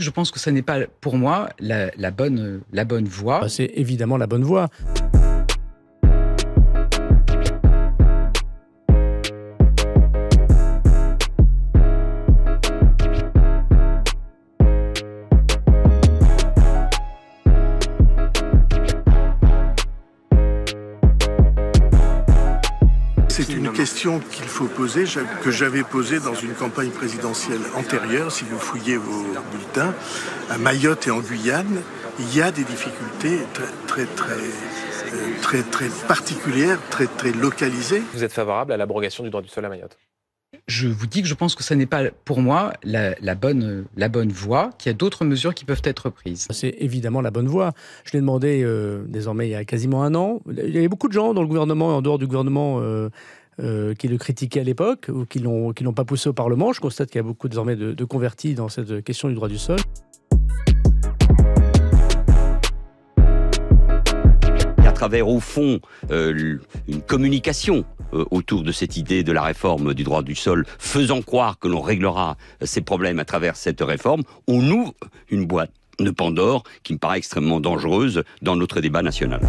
Je pense que ce n'est pas, pour moi, la bonne voie. C'est évidemment la bonne voie. C'est une question qu'il faut poser, que j'avais posée dans une campagne présidentielle antérieure. Si vous fouillez vos bulletins, à Mayotte et en Guyane, il y a des difficultés très particulières, très localisées. Vous êtes favorable à l'abrogation du droit du sol à Mayotte? Je vous dis que je pense que ce n'est pas, pour moi, la bonne voie, qu'il y a d'autres mesures qui peuvent être prises. C'est évidemment la bonne voie. Je l'ai demandé désormais il y a quasiment un an. Il y avait beaucoup de gens dans le gouvernement et en dehors du gouvernement qui le critiquaient à l'époque ou qui l'ont pas poussé au Parlement. Je constate qu'il y a beaucoup désormais de convertis dans cette question du droit du sol. À travers, au fond, une communication autour de cette idée de la réforme du droit du sol, faisant croire que l'on réglera ces problèmes à travers cette réforme, on ouvre une boîte de Pandore qui me paraît extrêmement dangereuse dans notre débat national.